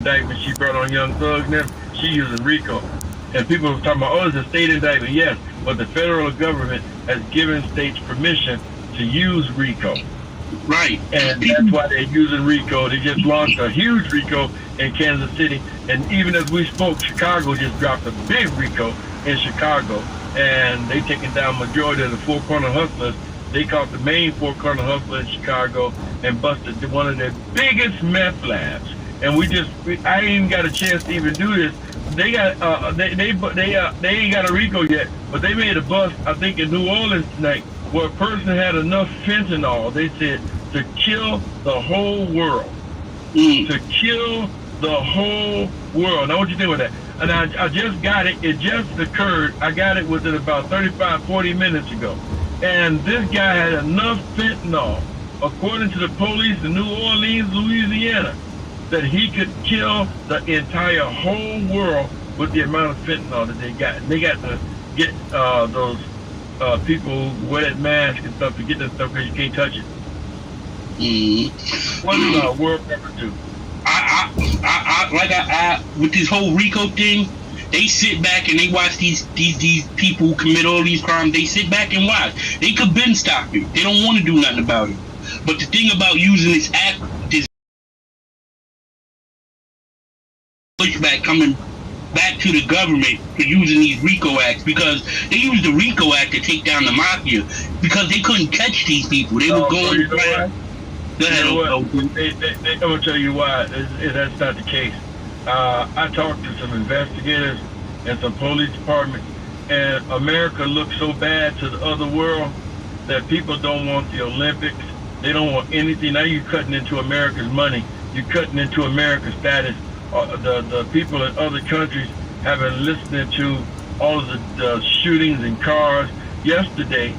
indictment she brought on Young Thug and them, she using RICO. And people were talking about, oh, it's a state indictment. Yes, but the federal government has given states permission to use RICO. Right. And that's why they're using RICO. They just launched a huge RICO in Kansas City. And even as we spoke, Chicago just dropped a big RICO in Chicago. And they taking down majority of the Four Corner Hustlers. They caught the main Four Corner Hustler in Chicago and busted one of their biggest meth labs. And I ain't even got a chance to even do this. They got they ain't got a RICO yet, but they made a bust, I think, in New Orleans tonight, where a person had enough fentanyl, they said, to kill the whole world. To kill the whole world. Now, what you think with that? And I just got it. It just occurred. I got it within about 35, 40 minutes ago. And this guy had enough fentanyl, according to the police in New Orleans, Louisiana, that he could kill the entire whole world with the amount of fentanyl that they got. And they got to get those people who wear that mask and stuff to get that stuff because you can't touch it. What's world number two? With this whole RICO thing, they sit back and they watch these people commit all these crimes. They sit back and watch. They could been stop it. They don't want to do nothing about it. But the thing about using this act, this pushback coming back to the government for using these RICO acts, because they used the RICO act to take down the mafia because they couldn't catch these people. They were going. You know what? I'm gonna tell you why that's not the case. I talked to some investigators and some police departments, and America looks so bad to the other world that people don't want the Olympics. They don't want anything. Now you're cutting into America's money. You're cutting into America's status. The people in other countries have been listening to all of the shootings in cars. Yesterday,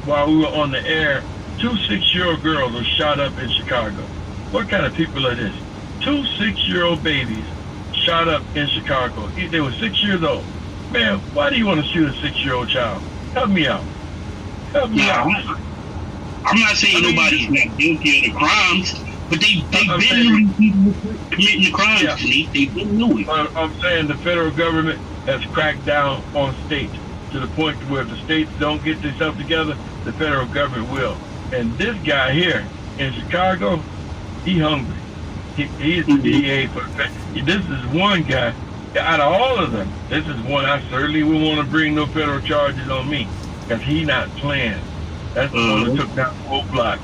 while we were on the air, 2 6-year-old girls were shot up in Chicago. What kind of people are this? 2 6-year-old babies shot up in Chicago. They were 6 years old. Man, why do you want to shoot a 6-year-old child? Help me out. Help me out. I'm not saying nobody's not guilty of the crimes, but they've been committing the crimes. Yeah. They've been doing it. I'm saying the federal government has cracked down on states to the point where if the states don't get themselves together, the federal government will. And this guy here in Chicago, he hungry. He's the DA for this is one guy out of all of them. This is one I certainly would want to bring no federal charges on me because he not playing. That's the one that took down the whole block.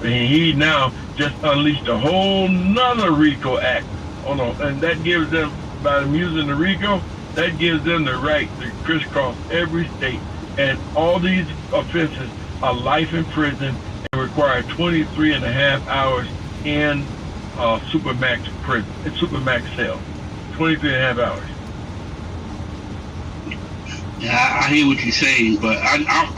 And he now just unleashed a whole nother RICO act on them, and that gives them, by them using the RICO, that gives them the right to crisscross every state. And all these offenses are life in prison and require 23 and a half hours in Supermax prison, Supermax cell. 23 and a half hours. Yeah, I hear what you're saying, but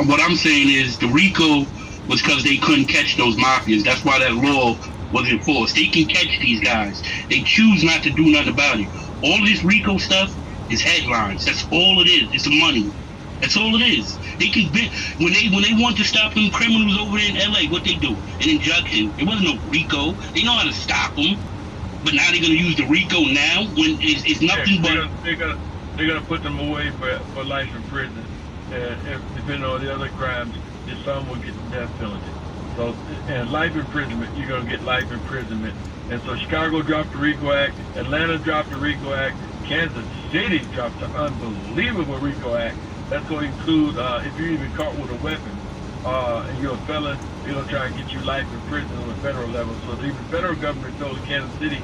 what I'm saying is the RICO was because they couldn't catch those mafias. That's why that law was enforced. They can catch these guys. They choose not to do nothing about it. All this RICO stuff is headlines. That's all it is. It's the money. That's all it is. They can be, when they want to stop them criminals over there in LA, what they do? An injunction. It wasn't no RICO. They know how to stop them. But now they're gonna use the RICO now when it's nothing but they're gonna put them away for life in prison. And if, depending on the other crimes, some will get the death penalty. So, and life imprisonment, you're gonna get life imprisonment. And so Chicago dropped the RICO Act, Atlanta dropped the RICO Act, Kansas City dropped the unbelievable RICO Act. That's going to include if you're even caught with a weapon and you're a felon, they're going to try and get you life in prison on the federal level. So the federal government told the Kansas City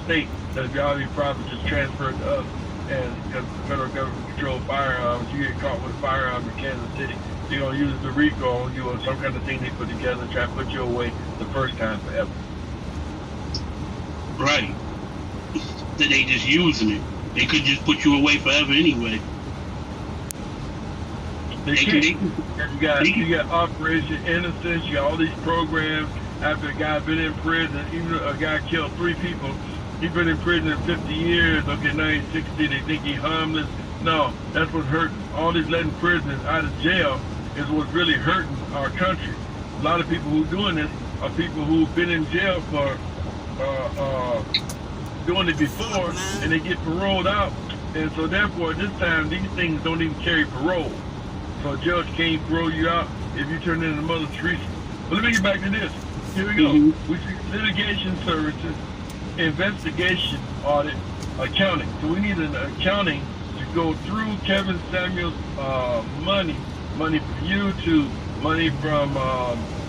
state that if you have any problems, just transfer it to us. And because the federal government controls firearms, you get caught with a firearm in Kansas City, they're going to use the RICO on you or some kind of thing they put together and try to put you away the first time forever. Right. That they just using it. They could just put you away forever anyway. You got Operation Innocence, you got all these programs after a guy been in prison, even a guy killed 3 people, he's been in prison 50 years, okay, now he's 60, they think he's harmless. No, that's what's hurting. All this letting prisoners out of jail is what's really hurting our country. A lot of people who are doing this are people who've been in jail for doing it before, and they get paroled out. And so therefore, this time, these things don't even carry parole. So a judge can't parole you out if you turn into Mother Teresa. But let me get back to this. Here we go. Mm-hmm. We see litigation services, investigation, audit, accounting. So we need an accounting to go through Kevin Samuel's money from YouTube, money from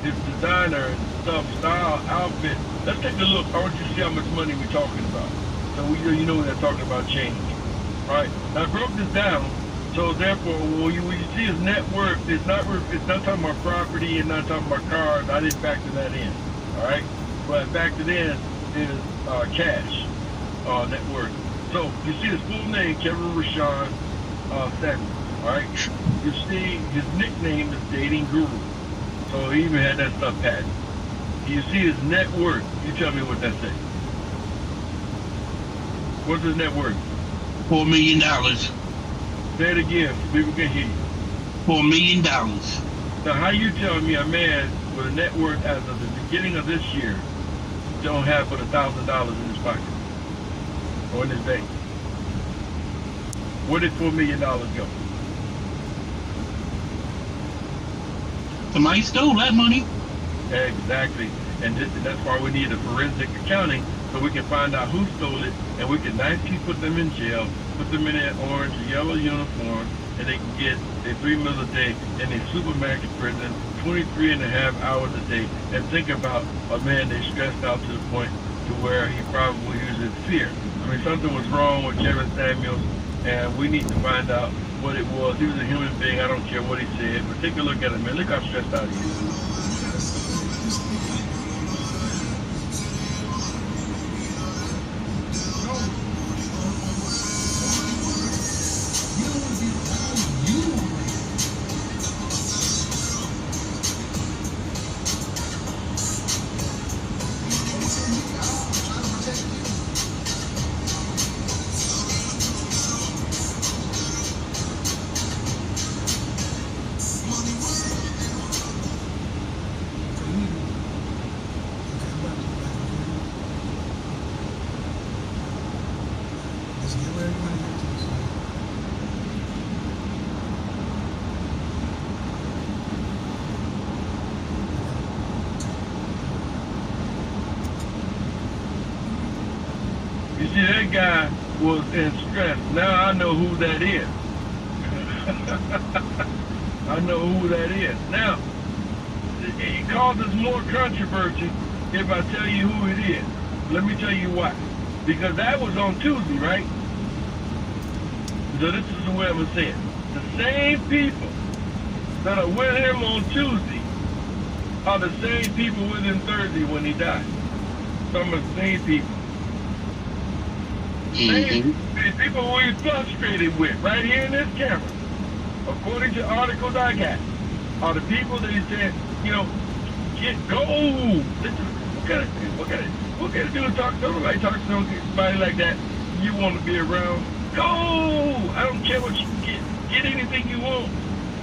his designer and stuff, style, outfit. Let's take a look. I want you to see how much money we're talking about. So you know they're talking about change. All right. Now I broke this down. So therefore, when you see his net worth, it's not talking about property and not talking about cars. I didn't factor that in. All right. But factored in is cash net worth. So you see his full name, Kevin Rashawn Samuel. All right. You see his nickname is Dating Guru. So he even had that stuff patented. You see his net worth. You tell me what that says. What's his net worth? $4 million. Say it again so people can hear you. $4 million. Now, how you telling me a man with a net worth as of the beginning of this year don't have but $1,000 in his pocket or in his bank? Where did $4 million go? Somebody stole that money. Exactly. And that's why we need a forensic accounting so we can find out who stole it and we can nicely put them in jail, put them in their orange or yellow uniform, and they can get their 3 meals a day in a supermax prison, 23 and a half hours a day. And think about a man that's stressed out to the point to where he probably uses fear. I mean, something was wrong with Kevin Samuels, and we need to find out what it was. He was a human being. I don't care what he said, but take a look at him, man. Look how stressed out he is. You see, that guy was in stress. Now I know who that is. I know who that is. Now, it causes more controversy if I tell you who it is. Let me tell you why. Because that was on Tuesday, right? So this is the way I'm going to say it. The same people that are with him on Tuesday are the same people with him Thursday when he died. Some of the same people. Same people we're frustrated with right here in this camera, according to articles I got, are the people that he said, you know, go. What can I do to talk to nobody? Talk to somebody like that you want to be around. Go! I don't care what you get. Get anything you want.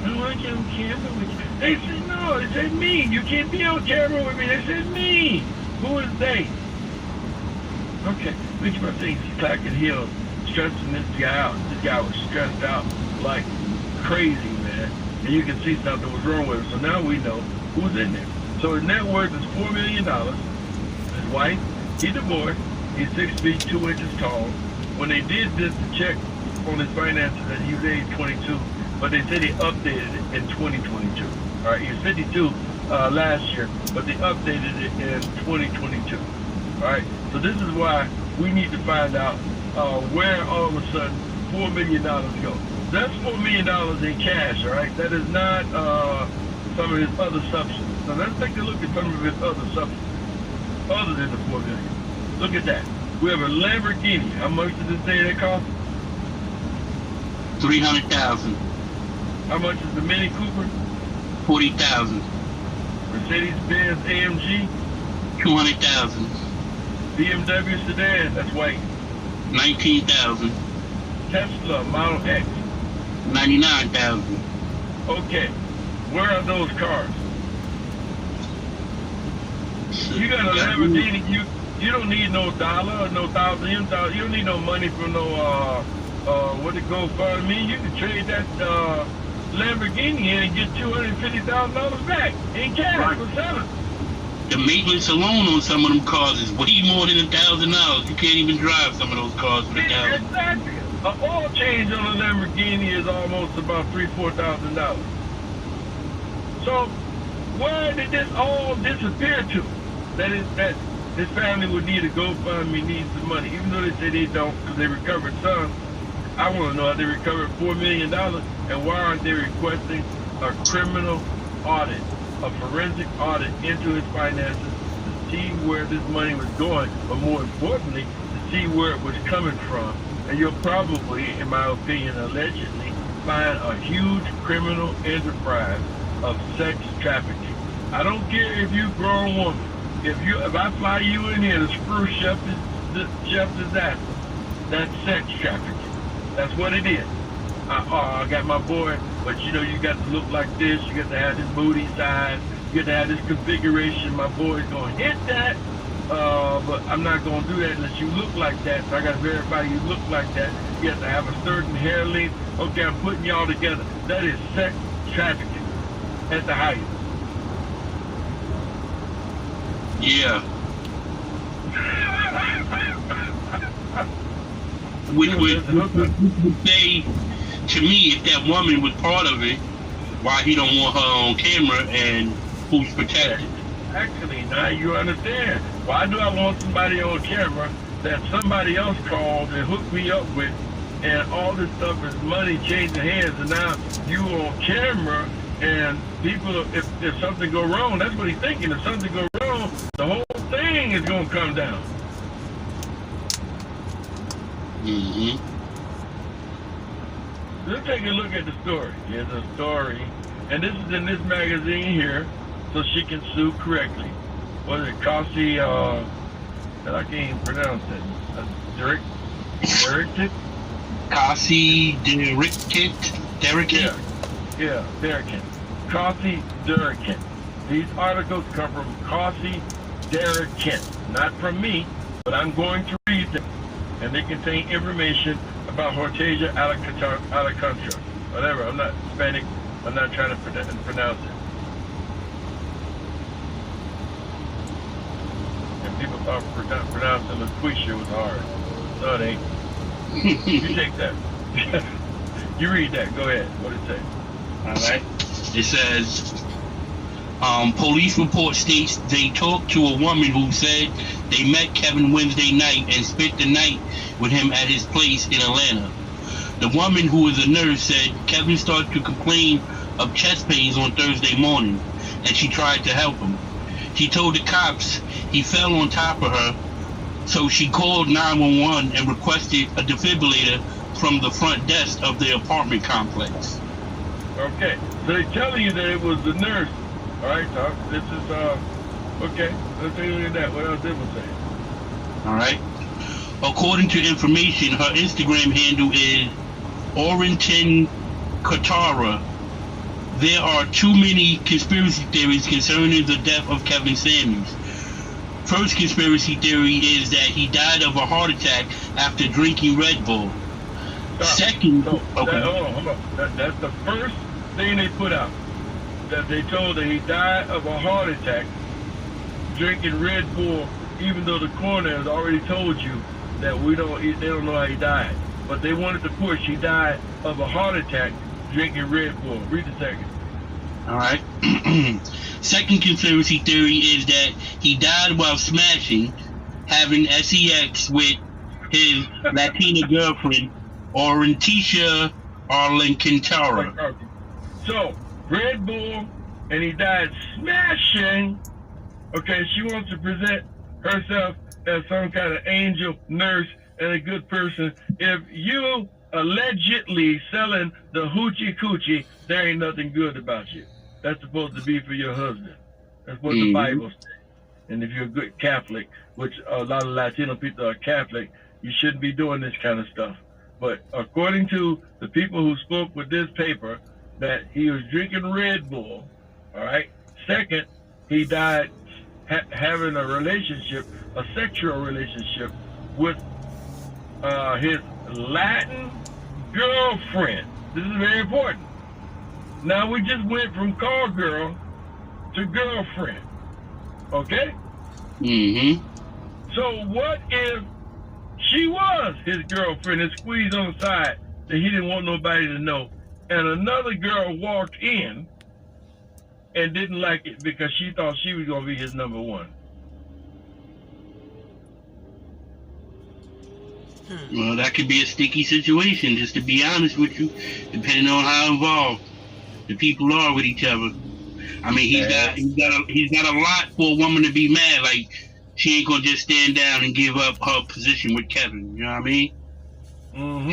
I don't want you on camera with you. They said no. They said me. You can't be on camera with me. They said me. Who is they? Okay. Which my things clacking heels, stressing this guy out. This guy was stressed out like crazy, man. And you can see something was wrong with him. So now we know who's in there. So his net worth is $4 million. His wife, he divorced. He's 6 feet 2 inches tall. When they did this check on his finances, that he was age 22, but they said they updated it in 2022. All right, he was 52 last year, but they updated it in 2022. All right, so this is why we need to find out where all of a sudden $4 million go. That's $4 million in cash, all right? That is not some of his other substances. So let's take a look at some of his other substances, other than the $4 million. Look at that. We have a Lamborghini. How much did it say that cost? $300,000. How much is the Mini Cooper? $40,000. Mercedes-Benz AMG? $200,000. BMW sedan, that's white. $19,000. Tesla Model X? $99,000. Okay. Where are those cars? You got a Lamborghini. You don't need no dollar or no thousand. You don't need no money from no what it go for me. You can trade that Lamborghini in and get $250,000 back in cash Right. for selling. The maintenance alone on some of them cars is way more than $1,000. You can't even drive some of those cars for $1,000. Exactly. An oil change on a Lamborghini is almost about $3,000-4,000. So where did this all disappear to? That this family would need a GoFundMe, need some money, even though they say they don't because they recovered some. I want to know how they recovered $4 million, and why aren't they requesting a criminal audit, a forensic audit into his finances to see where this money was going, but more importantly, to see where it was coming from. And you'll probably, in my opinion, allegedly, find a huge criminal enterprise of sex trafficking. I don't care if you're a grown woman. If I fly you in here to screw Chef Disaster, that's sex trafficking. That's what it is. I got my boy, but you know, you got to look like this. You got to have this booty size. You got to have this configuration. My boy's going to hit that. But I'm not going to do that unless you look like that. So I got to verify you look like that. You have to have a certain hair length. Okay, I'm putting y'all together. That is sex trafficking at the highest. Yeah. Which would say to me, if that woman was part of it, why he don't want her on camera and who's protected? Actually, now you understand. Why do I want somebody on camera that somebody else called and hooked me up with, and all this stuff is money changing hands, and now you on camera, and people, if something go wrong, that's what he's thinking. If something go wrong, the whole thing is going to come down. Mm-hmm. Let's take a look at the story. Here's a story, and this is in this magazine here, so she can sue correctly. What is it, Kasi, I can't even pronounce it. Derek? Kasi Derrickit? Yeah, Derrickit. Kasi Derrickit. These articles come from Kasi Derrickit, not from me, but I'm going to read them. And they contain information about Hortensia Alacantra. Whatever, I'm not Hispanic, I'm not trying to pronounce it. And people thought pronouncing LaQuisha was hard. No, it ain't. You take that. You read that, go ahead. What did it say? All right. It says, police report states they talked to a woman who said they met Kevin Wednesday night and spent the night with him at his place in Atlanta. The woman, who is a nurse, said Kevin started to complain of chest pains on Thursday morning, and she tried to help him. She told the cops he fell on top of her, so she called 911 and requested a defibrillator from the front desk of the apartment complex. Okay, so they're telling you that it was the nurse. All right, Doc, this is, okay, let's take a look at that. What else did we say? All right. According to information, her Instagram handle is Orrington Katara. There are too many conspiracy theories concerning the death of Kevin Samuels. First conspiracy theory is that he died of a heart attack after drinking Red Bull. Second, okay. Hold on. That's the first thing they put out. That they told that he died of a heart attack drinking Red Bull, even though the coroner has already told you that they don't know how he died. But they wanted to push he died of a heart attack drinking Red Bull. Read the second. All right. Second conspiracy theory is that he died while smashing, having sex with his Latina girlfriend, Orrintisha Arlencantara. So, Red Bull, and he died smashing. Okay, she wants to present herself as some kind of angel nurse and a good person. If you allegedly selling the hoochie coochie, there ain't nothing good about you. That's supposed to be for your husband. That's what the Bible says. And if you're a good Catholic, which a lot of Latino people are Catholic, you shouldn't be doing this kind of stuff. But according to the people who spoke with this paper, that he was drinking Red Bull, all right? Second, he died having a relationship, a sexual relationship with his Latin girlfriend. This is very important. Now we just went from call girl to girlfriend. Okay? So what if she was his girlfriend and squeezed on the side that he didn't want nobody to know, and another girl walked in and didn't like it because she thought she was gonna be his number one? Well, that could be a sticky situation, just to be honest with you, depending on how involved the people are with each other. I mean, he's got a lot for a woman to be mad. Like, she ain't gonna just stand down and give up her position with Kevin. You know what I mean?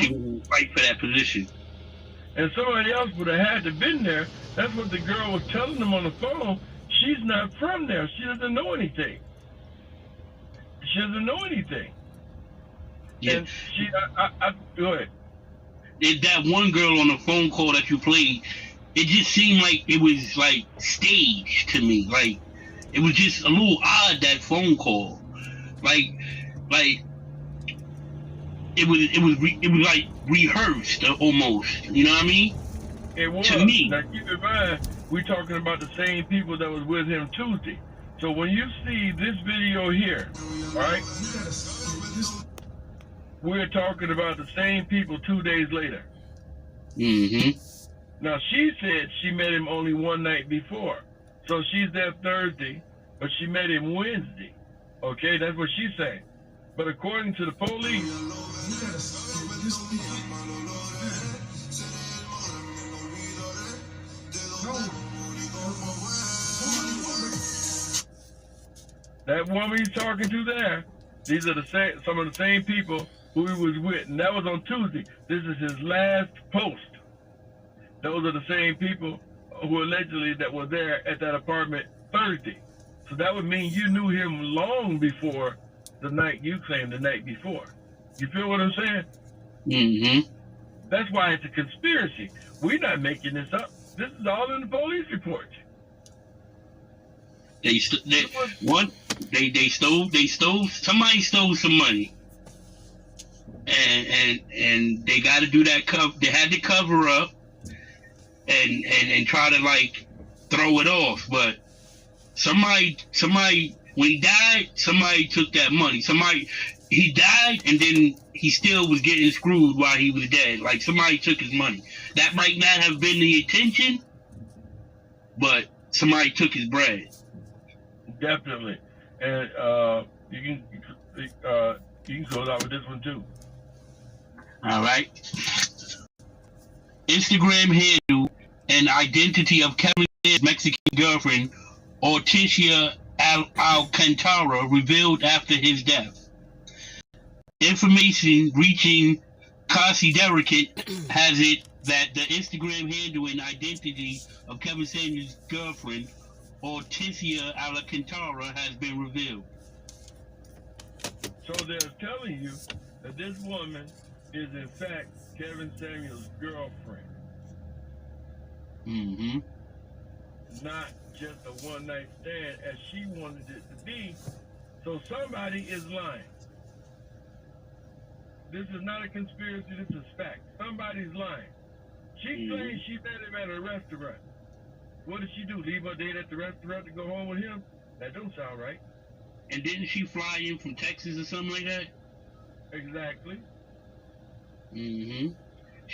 She will fight for that position. And somebody else would have had to been there. That's what the girl was telling them on the phone. She's not from there. She doesn't know anything. She doesn't know anything. Yeah. And she, go ahead. That one girl on the phone call that you played, it just seemed like it was like staged to me. Like, it was just a little odd, that phone call. Like it was like rehearsed almost. You know what I mean? It was. To me. Now keep in mind, we're talking about the same people that was with him Tuesday. So when you see this video here, all right, we're talking about the same people 2 days later. Now she said she met him only one night before. So she's there Thursday, but she met him Wednesday. Okay, that's what she's saying. But according to the police, that woman he's talking to there, these are some of the same people who he was with, and that was on Tuesday. This is his last post. Those are the same people who allegedly that were there at that apartment Thursday. So that would mean you knew him long before the night you claimed the night before. You feel what I'm saying? That's why it's a conspiracy. We're not making this up. This is all in the police reports. Somebody stole some money, and they got to do that. They had to cover up and try to like throw it off, but somebody when he died, somebody took that money. He died, and then he still was getting screwed while he was dead. Like, somebody took his money. That might not have been the intention, but somebody took his bread. Definitely. And you can close out with this one too. All right. Instagram handle and identity of Kevin's Mexican girlfriend, Orticia Alcantara, revealed after his death. Information reaching Kasi Derrickett has it that the Instagram handle and identity of Kevin Samuels' girlfriend, Orticia Alcantara, has been revealed. So they're telling you that this woman is in fact Kevin Samuels' girlfriend. Not just a one-night stand as she wanted it to be. So somebody is lying. This is not a conspiracy, this is fact. Somebody's lying. She claims she met him at a restaurant. What did she do? Leave her date at the restaurant to go home with him? That don't sound right. And didn't she fly in from Texas or something like that? Exactly. She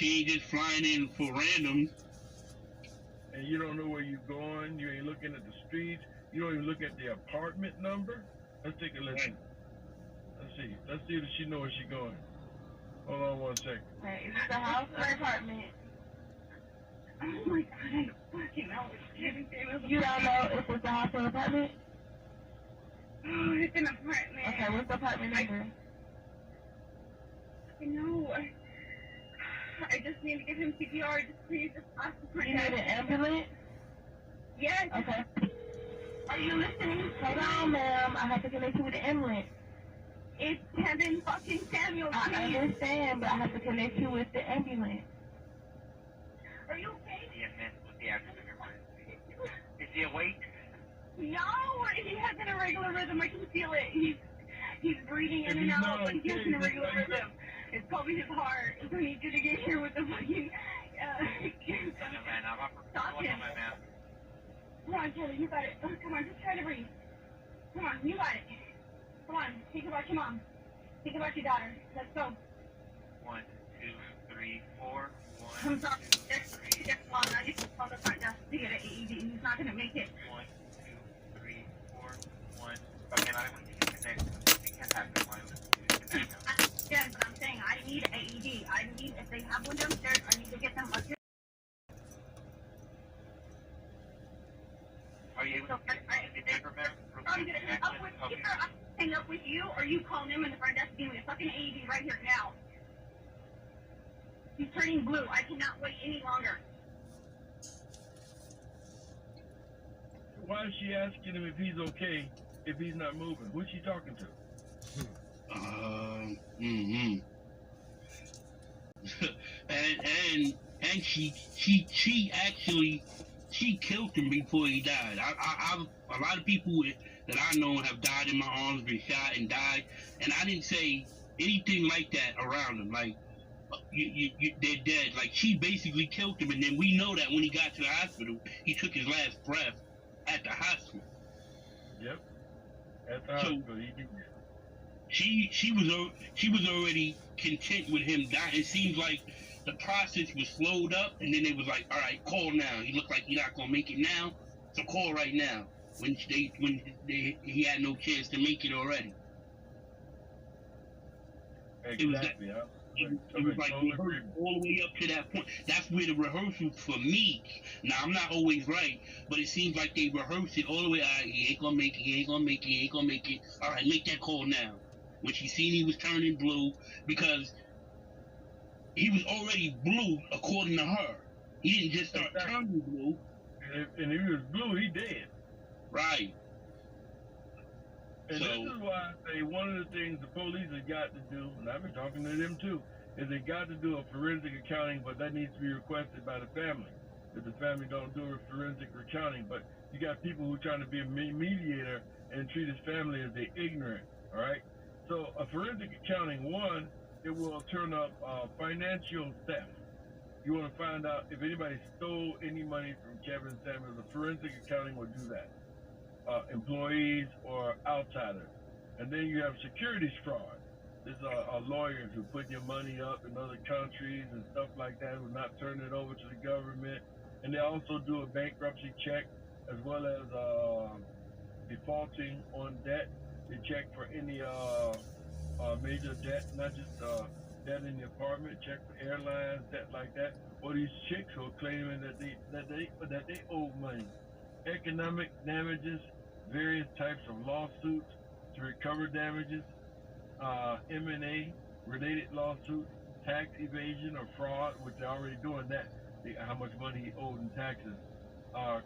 ain't just flying in for random. And you don't know where you're going. You ain't looking at the streets. You don't even look at the apartment number. Let's take a listen. Right. Let's see if she knows where she's going. Hold on 1 second. Right, is it the house or apartment? Oh my god, I don't fucking know. You don't know if it's a house or apartment? Oh, it's an apartment. Okay, what's the apartment number? I know. I just need to give him CPR. Just please, just ask for him. You need an ambulance? Yes. Okay. Are you listening? Hold on, ma'am. I have to connect you with the ambulance. It's Kevin fucking Samuel. I understand, but I have to connect you with the ambulance. Are you okay? Yes, ma'am. What's the address of your mind? Is he awake? No, he has an irregular rhythm. I can feel it. He's breathing in and out, but he has an irregular rhythm. It's probably his heart. So I need you to get here with the fucking. Stop him. Come on, Kelly, you got it. Oh, come on, just try to breathe. Come on, you got it. Come on, think about your mom. Think about your daughter. Let's go. 1, 2, 3, 4. 1, I'm sorry. 2, 3. There's one. I need to call the front desk to get an AED. He's not going to make it. 1, 2, 3, 4. 1. Okay, now I want you to connect. We can't have the wireless. Yes, but I'm saying I need AED. I need, if they have one downstairs, I need to get them up here. Are you able to I'm going to hang up with you, or you call him in the front desk and give me a fucking AED right here now. He's turning blue. I cannot wait any longer. Why is she asking him if he's okay if he's not moving? Who's she talking to? and she actually killed him before he died. A lot of people that I know have died in my arms, been shot and died, and I didn't say anything like that around them. Like they're dead. Like she basically killed him, and then we know that when he got to the hospital, he took his last breath at the hospital. Yep. At the hospital, he did. She was already content with him dying. It seems like the process was slowed up, and then it was like, all right, call now. He looked like he's not gonna make it now, so call right now. When he had no chance to make it already. Exactly. It was like rehearsed all the way up to that point. That's where the rehearsal for me. Now I'm not always right, but it seems like they rehearsed it all the way. All right, he ain't gonna make it. He ain't gonna make it. He ain't gonna make it. All right, make that call now. When she seen he was turning blue, because he was already blue according to her. He didn't just start turning blue. And if he was blue, he dead. Right. And this is why I say one of the things the police have got to do, and I've been talking to them too, is they got to do a forensic accounting, but that needs to be requested by the family. If the family don't do a forensic accounting, but you got people who are trying to be a mediator and treat his family as they ignorant, all right? So a forensic accounting, one, it will turn up financial theft. You want to find out if anybody stole any money from Kevin Samuels, a forensic accounting will do that. Employees or outsiders. And then you have securities fraud. These are lawyers who put your money up in other countries and stuff like that, who not turn it over to the government. And they also do a bankruptcy check as well as defaulting on debt. They check for any major debt, not just debt in the apartment, check for airlines, debt like that. Or these chicks who are claiming that they owe money. Economic damages, various types of lawsuits to recover damages, M&A related lawsuits, tax evasion or fraud, which they're already doing that, how much money he owed in taxes,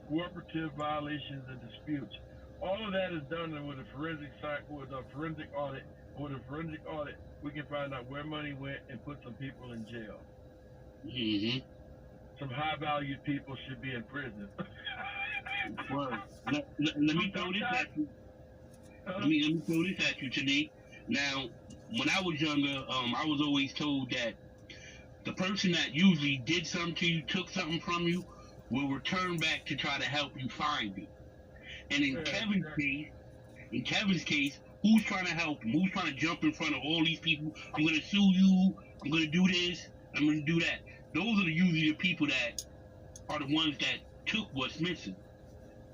cooperative violations and disputes. All of that is done with a forensic audit. With a forensic audit, we can find out where money went and put some people in jail. Mm-hmm. Some high-valued people should be in prison. Well, let me throw this at you. Let me throw this at you today. Now, when I was younger, I was always told that the person that usually did something to you, took something from you, will return back to try to help you find it. And in Kevin's case, who's trying to help him? Who's trying to jump in front of all these people? I'm going to sue you. I'm going to do this. I'm going to do that. Those are usually the people that are the ones that took what's missing.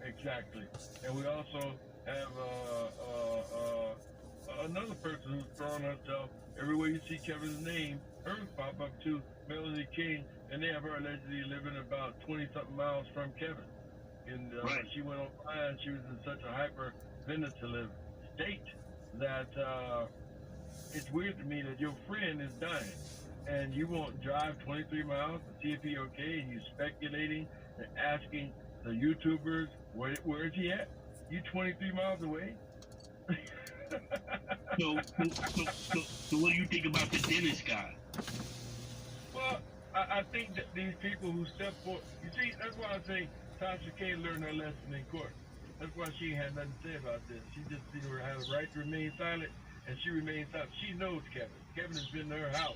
Exactly. And we also have another person who's throwing herself everywhere you see Kevin's name, hers pop up too, Melanie King, and they have her allegedly living about 20-something miles from Kevin. And when she went online, she was in such a hyperventilative state that it's weird to me that your friend is dying and you won't drive 23 miles to see if he's okay, and you speculating and asking the YouTubers, where is he at? You 23 miles away? So what do you think about the dentist guy? Well, I think that these people who step forward, you see, that's why I say Tasha K learned her lesson in court. That's why she ain't had nothing to say about this. She just had a right to remain silent, and she remains silent. She knows Kevin. Kevin has been to her house.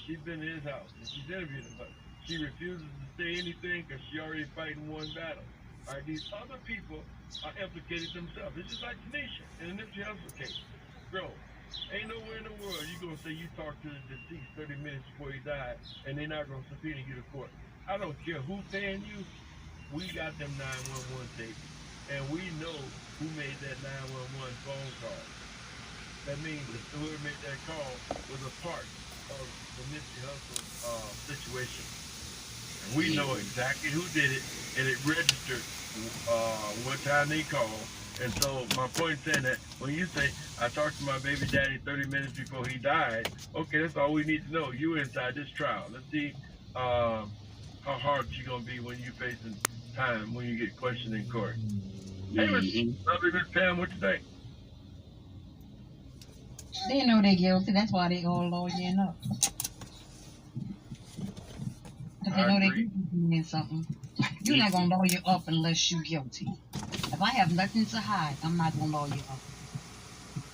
She's been to his house, and she's interviewed him, but she refuses to say anything because she already fighting one battle. All right, these other people are implicated themselves. It's just like Tanisha in the Nipsey Hussle case. Bro, ain't nowhere in the world you gonna say you talked to the deceased 30 minutes before he died, and they're not gonna subpoena you to court. I don't care who paying you. We got them 911 tapes, and we know who made that 911 phone call. That means that whoever made that call was a part of the Nipsey Hussle situation. And we know exactly who did it, and it registered what time they called. And so my point is saying that when you say, I talked to my baby daddy 30 minutes before he died, okay, that's all we need to know. You inside this trial. Let's see how hard you're going to be when you facing time, when you get questioned in court. Hey, Mr. Good Pam, what you think? They know they're guilty. That's why they all lawyering up. Because they know they're guilty in something. You're not going to lawyer up unless you're guilty. If I have nothing to hide, I'm not going to lawyer up.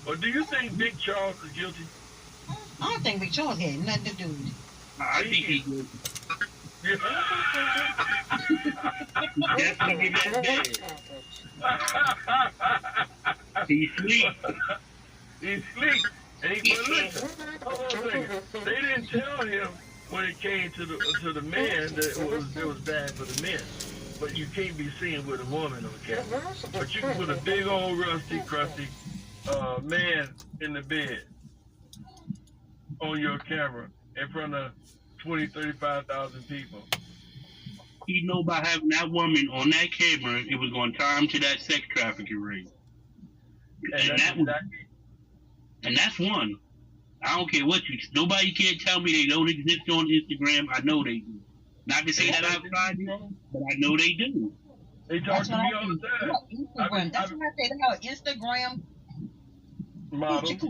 Well, do you think Big Charles is guilty? I don't think Big Charles had nothing to do with it. I think he's good. He's sleep. He's sleep. And he but listen, hold on a second. They didn't tell him when it came to the man that it was bad for the men. But you can't be seen with a woman on camera. But you can put a big old rusty, crusty man in the bed on your camera in front of 20, 35,000 people. He know by having that woman on that camera, it was going to tie him to that sex trafficking ring. And that's one. I don't care what nobody can't tell me they don't exist on Instagram. I know they do. Not to say that I've tried it, but I know they do. They talk to me all the time. Instagram. That's what I say. They got Instagram models.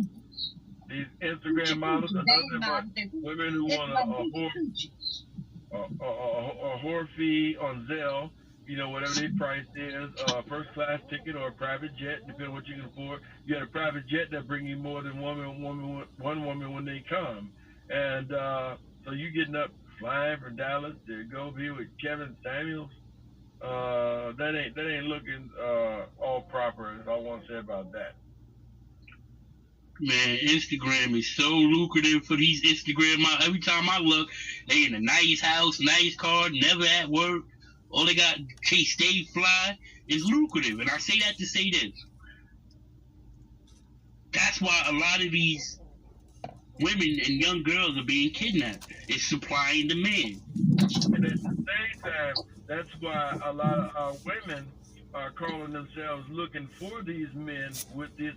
These Instagram models are nothing but women who want a whore fee on Zelle, whatever their price is, first class ticket or a private jet, depending on what you can afford. You got a private jet that bring you more than one woman when they come. And so you getting up, flying from Dallas to go be with Kevin Samuels. That ain't looking all proper, is all I want to say about that. Man, Instagram is so lucrative for these Instagram models. Every time I look, they in a nice house, nice car, never at work. All they got, they stay fly. It's lucrative. And I say that to say this. That's why a lot of these women and young girls are being kidnapped. It's supply and demand. And at the same time, that's why a lot of our women are calling themselves looking for these men with this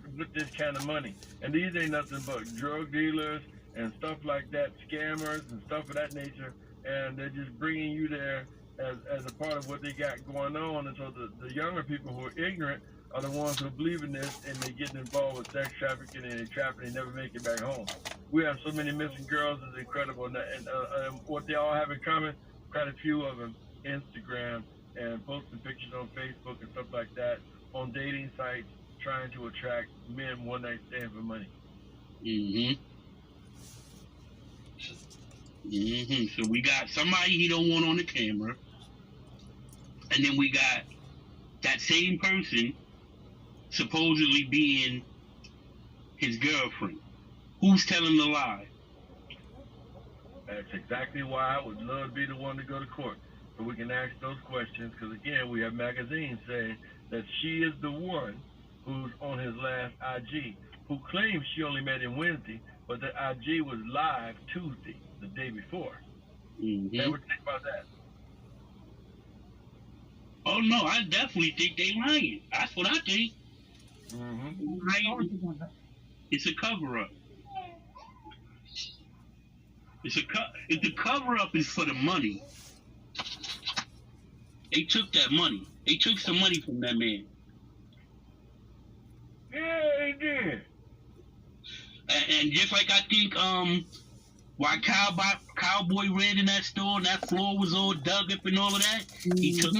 kind of money. And these ain't nothing but drug dealers and stuff like that, scammers and stuff of that nature. And they're just bringing you there as a part of what they got going on. And so the younger people who are ignorant are the ones who believe in this, and they get involved with sex trafficking and trafficking and never make it back home. We have so many missing girls, it's incredible. And what they all have in common, quite a few of them, Instagram and posting pictures on Facebook and stuff like that, on dating sites, trying to attract men one night stand for money. So we got somebody he don't want on the camera, and then we got that same person supposedly being his girlfriend. Who's telling the lie? That's exactly why I would love to be the one to go to court, so we can ask those questions, because again, we have magazines saying that she is the one who's on his last IG, who claims she only met him Wednesday, but the IG was live Tuesday, the day before. Hey, what do you think about that? Oh no, I definitely think they lying. That's what I think. It's a cover-up. If the cover-up is for the money, they took that money. They took some money from that man. Yeah, they did. And just like I think, why Cowboy ran in that store and that floor was all dug up and all of that, he took.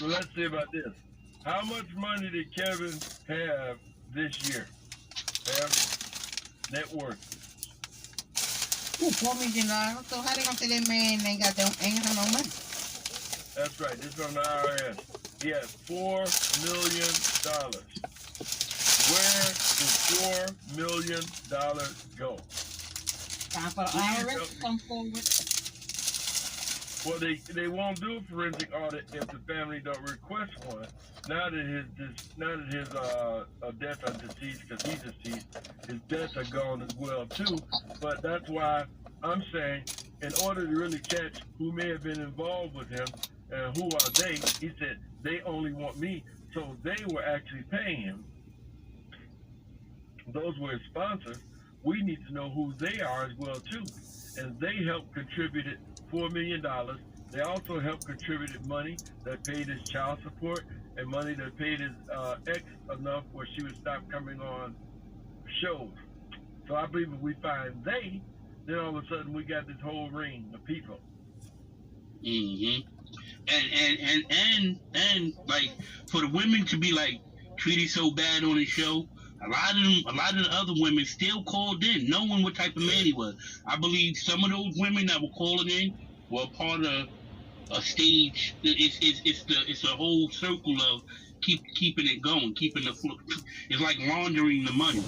So let's see about this. How much money did Kevin have this year? Have net worth. Ooh, $4 million. So how they gonna say that man ain't got no money? That's right. This is on the IRS. He has $4 million. Where did $4 million go? Time for the IRS to come forward. Well, they won't do a forensic audit if the family don't request one. Now that his deaths are deceased, because he's deceased, his deaths are gone as well too. But that's why I'm saying, in order to really catch who may have been involved with him and who are they, he said they only want me. So they were actually paying him. Those were his sponsors. We need to know who they are as well too, and they helped contributed $4 million. They also helped contributed money that paid his child support and money that paid his ex enough where she would stop coming on shows. So I believe if we find they, then all of a sudden we got this whole ring of people. Mm-hmm. And like for the women to be like treated so bad on the show, a lot of the other women still called in, knowing what type of man he was. I believe some of those women that were calling in were part of a stage. It's a whole circle of keeping it going, keeping the flow. It's like laundering the money.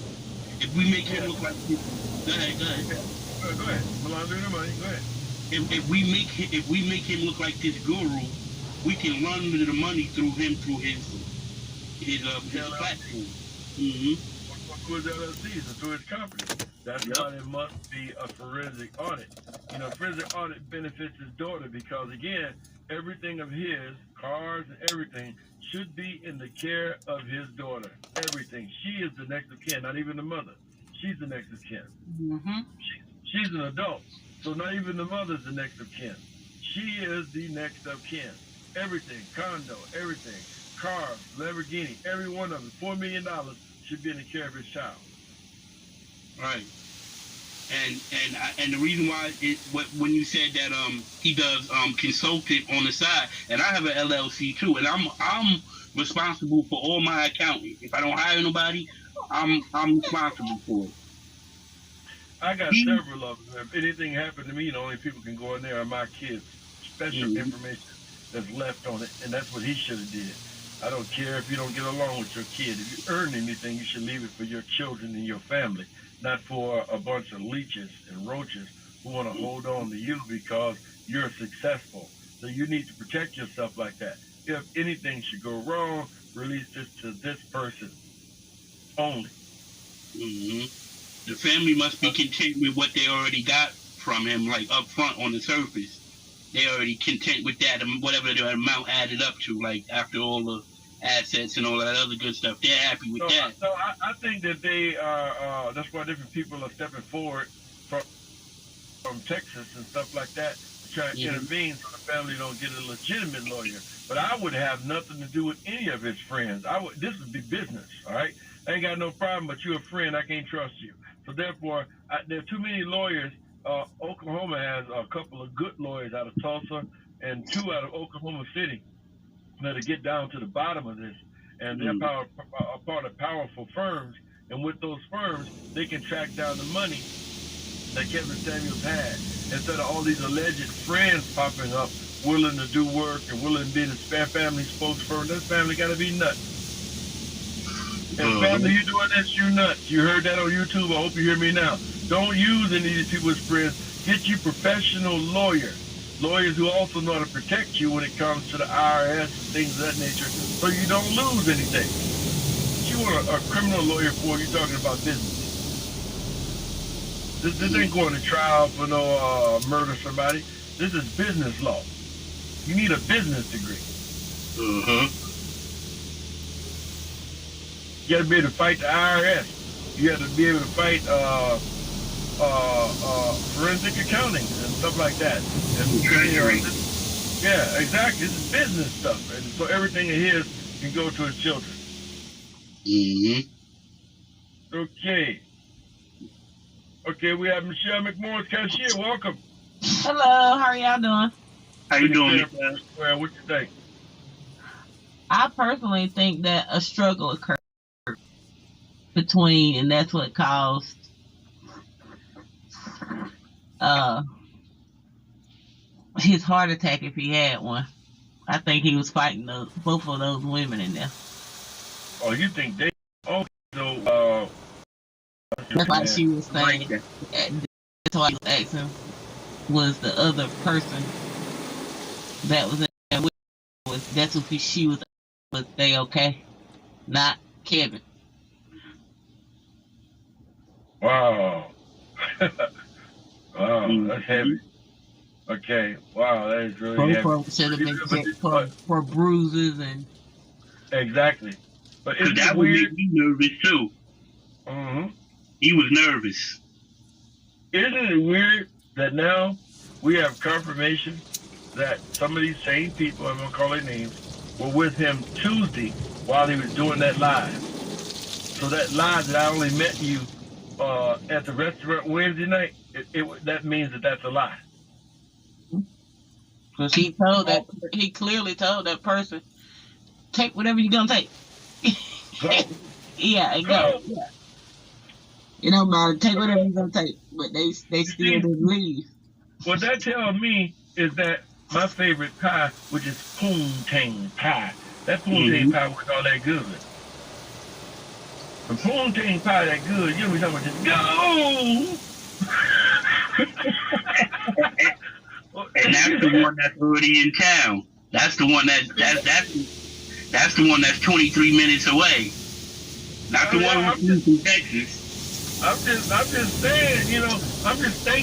If we make him look like, go ahead. Go ahead. Laundering the money. Go ahead. If we make him look like this guru, we can launder the money through his platform. Mm-hmm. Through his LLCs and through his company. That's why there must be a forensic audit. You know, forensic audit benefits his daughter because, again, everything of his, cars and everything, should be in the care of his daughter. Everything. She is the next of kin, not even the mother. She's the next of kin. Mm-hmm. She's an adult, so not even the mother's the next of kin. She is the next of kin. Everything, condo, everything, cars, Lamborghini, every one of them, $4 million should be in the care of his child. Right. And the reason why when you said that he does consultant on the side, and I have an LLC too, and I'm responsible for all my accounting. If I don't hire nobody, I'm responsible for it. I got several of them. If anything happened to me, the only people can go in there are my kids. Special information that's left on it, and that's what he should have did. I don't care if you don't get along with your kid. If you earn anything, you should leave it for your children and your family, not for a bunch of leeches and roaches who want to hold on to you because you're successful. So you need to protect yourself like that. If anything should go wrong, release this to this person only. Mm-hmm. The family must be content with what they already got from him, like up front on the surface. They already content with that, whatever the amount added up to, like after all the assets and all that other good stuff. They're happy with that. So I think that they are, that's why different people are stepping forward from Texas and stuff like that to try and intervene so the family don't get a legitimate lawyer. But I would have nothing to do with any of his friends. This would be business, all right? I ain't got no problem, but you're a friend. I can't trust you. So therefore, there are too many lawyers. Oklahoma has a couple of good lawyers out of Tulsa and 2 out of Oklahoma City that'll get down to the bottom of this. And they're part of powerful firms. And with those firms, they can track down the money that Kevin Samuels had. Instead of all these alleged friends popping up, willing to do work and willing to be the family spokesperson, that family got to be nuts. And family, you doing this, you nuts. You heard that on YouTube. I hope you hear me now. Don't use any of these people's friends. Get you professional lawyers. Lawyers who also know how to protect you when it comes to the IRS and things of that nature so you don't lose anything. What you want a criminal lawyer for? You're talking about business. This ain't going to trial for no murder somebody. This is business law. You need a business degree. You got to be able to fight the IRS. You got to be able to fight forensic accounting and stuff like that. And treasury. Yeah, exactly. This is business stuff, and so everything of his can go to his children. Okay, we have Michelle McMorris, cashier. Welcome. Hello, how are y'all doing? How you doing? Well, what you think? I personally think that a struggle occurred between, and that's what caused his heart attack if he had one. I think he was fighting both of those women in there. Oh, you think they? Oh, so That's why she was saying. Like that. That's why I was asking, was the other person that was in there with that's who she was they okay? Not Kevin. Wow. Wow, that's heavy. Okay, wow, that is really Both heavy. of them should have been checked for bruises and. Exactly. But isn't That it would weird? make me nervous too. Mm-hmm. He was nervous. Isn't it weird that now we have confirmation that some of these same people, I'm going to call their names, were with him Tuesday while he was doing that live. So that live that I only met you at the restaurant Wednesday night, that means that that's a lie. Because he clearly told that person, take whatever you're gonna take. Go. Yeah, and Go. go. Yeah. It don't matter, take whatever you're gonna take. But they still didn't leave. What that tells me is that my favorite pie, which is poontang pie, that poontang pie was all that good. The poontang pie that good, you know what I'm talking about? Just go! And that's the one that's already in town. That's the one that's the one that's 23 minutes away. Not the one from Texas. I'm just saying, I'm just thinking.